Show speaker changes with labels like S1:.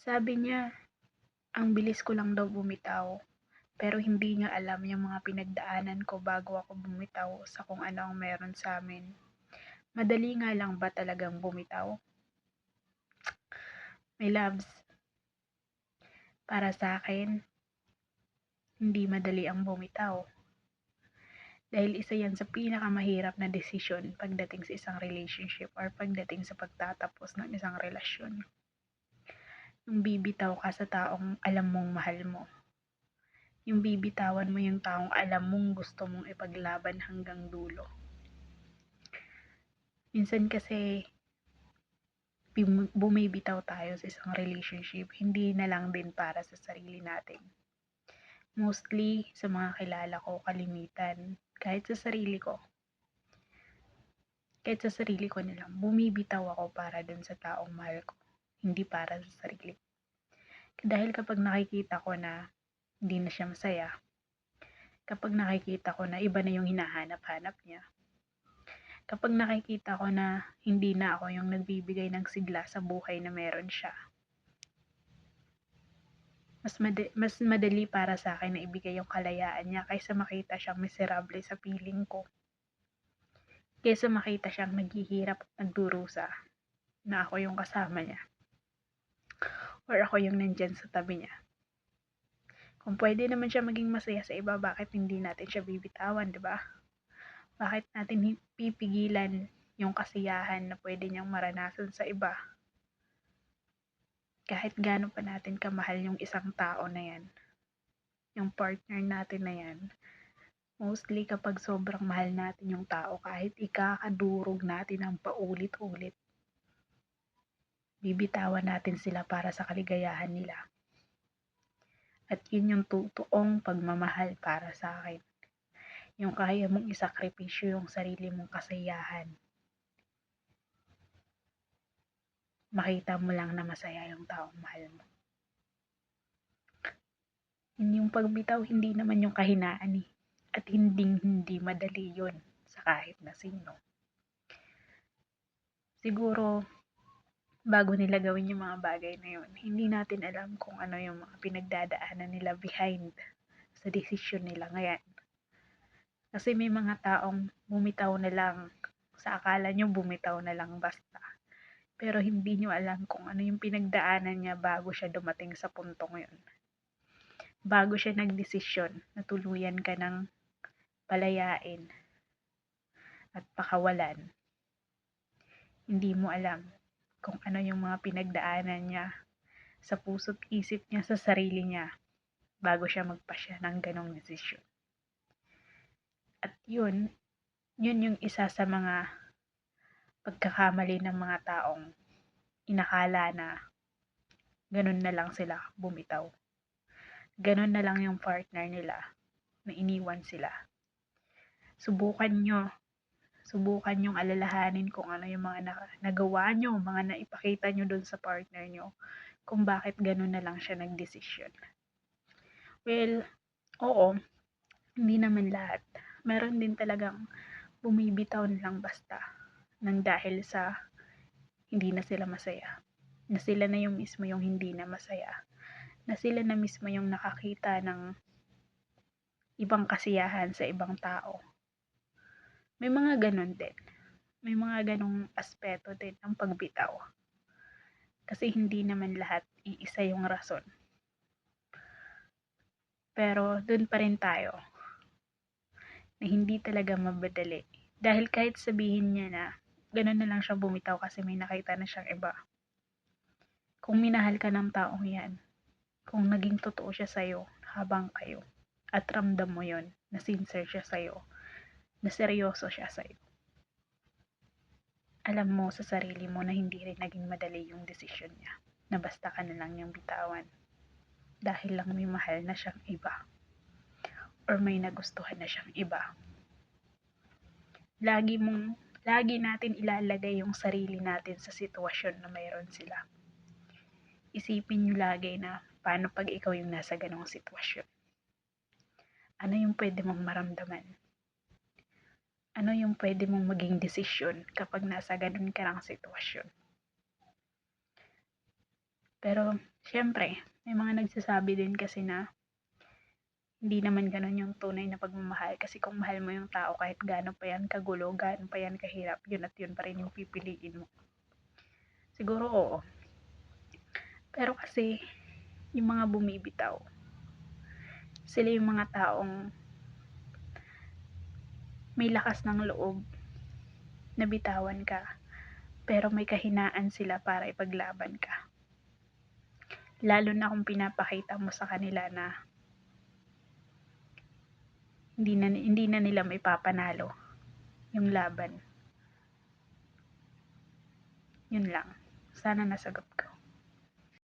S1: Sabi niya, ang bilis ko lang daw bumitaw, pero hindi niya alam yung mga pinagdaanan ko bago ako bumitaw sa kung ano ang meron sa amin. Madali nga lang ba talagang bumitaw? My loves, para sa akin, hindi madali ang bumitaw. Dahil isa yan sa pinakamahirap na desisyon pagdating sa isang relationship or pagdating sa pagtatapos ng isang relasyon. Yung bibitaw ka sa taong alam mong mahal mo. Yung bibitawan mo yung taong alam mong gusto mong ipaglaban hanggang dulo. Minsan kasi bumibitaw tayo sa isang relationship, hindi na lang din para sa sarili natin. Mostly sa mga kilala ko, kalimitan, kahit sa sarili ko. Kahit sa sarili ko na lang, bumibitaw ako para dun sa taong mahal ko, hindi para sa sarili. Dahil kapag nakikita ko na hindi na siya masaya, kapag nakikita ko na iba na yung hinahanap-hanap niya, kapag nakikita ko na hindi na ako yung nagbibigay ng sigla sa buhay na meron siya, mas madali para sa akin na ibigay yung kalayaan niya kaysa makita siyang miserable sa piling ko. Kaysa makita siyang naghihirap at nagdurusa na ako yung kasama niya. Or ako yung nandyan sa tabi niya. Kung pwede naman siya maging masaya sa iba, bakit hindi natin siya bibitawan, di ba? Bakit natin pipigilan yung kasiyahan na pwede niyang maranasan sa iba? Kahit gaano pa natin kamahal yung isang tao na yan, yung partner natin na yan, mostly kapag sobrang mahal natin yung tao, kahit ikakadurog natin ang paulit-ulit, bibitawan natin sila para sa kaligayahan nila. At yun yung totoong pagmamahal para sa akin. Yung kaya mong isakripisyo yung sarili mong kasiyahan. Makita mo lang na masaya yung taong mahal mo. Yung pagbitaw, hindi naman yung kahinaan eh. At hindi madali yun sa kahit na sino. Siguro, bago nila gawin yung mga bagay na yun, hindi natin alam kung ano yung mga pinagdadaanan nila behind sa desisyon nila ngayon. Kasi may mga taong bumitaw na lang, sa akala nyo bumitaw na lang basta. Pero hindi nyo alam kung ano yung pinagdaanan niya bago siya dumating sa puntong yun. Bago siya nagdesisyon na tuluyan ka ng palayain at pakawalan. Hindi mo alam kung ano yung mga pinagdaanan niya sa puso't isip niya, sa sarili niya, bago siya magpasya ng ganong desisyon. At yun yung isa sa mga pagkakamali ng mga taong inakala na ganun na lang sila bumitaw. Ganun na lang yung partner nila na iniwan sila. Subukan yung alalahanin kung ano yung mga nagawa nyo, mga naipakita nyo dun sa partner nyo, kung bakit ganun na lang siya nagdesisyon. Well, oo, hindi naman lahat. Meron din talagang bumibitaw na lang basta nang dahil sa hindi na sila masaya. Na sila na yung mismo yung hindi na masaya. Na sila na mismo yung nakakita ng ibang kasiyahan sa ibang tao. May mga ganon din. May mga ganong aspeto din ng pagbitaw. Kasi hindi naman lahat iisa yung rason. Pero dun pa rin tayo na hindi talaga mabadali. Dahil kahit sabihin niya na ganun na lang siya bumitaw kasi may nakita na siyang iba. Kung minahal ka ng taong yan, kung naging totoo siya sa'yo habang kayo, at ramdam mo yon na sincere siya sa'yo, na seryoso siya sa'yo, alam mo sa sarili mo na hindi rin naging madali yung desisyon niya, na basta ka na lang niyang bitawan dahil lang may mahal na siyang iba or may nagustuhan na siyang iba. Lagi natin ilalagay yung sarili natin sa sitwasyon na mayroon sila. Isipin nyo lagi na paano pag ikaw yung nasa ganong sitwasyon. Ano yung pwede mong maramdaman? Ano yung pwede mong maging desisyon kapag nasa ganun ka ng sitwasyon? Pero Siyempre, may mga nagsasabi din kasi na hindi naman gano'n yung tunay na pagmamahal kasi kung mahal mo yung tao kahit gaano pa yan kagulo, gaano pa yan kahirap, yun at yun pa rin yung pipiliin mo. Siguro oo. Pero kasi, yung mga bumibitaw, sila yung mga taong may lakas ng loob na bitawan ka, pero may kahinaan sila para ipaglaban ka. Lalo na kung pinapakita mo sa kanila na hindi na nila maipapanalo yung laban. Yun lang. Sana nasagot ko.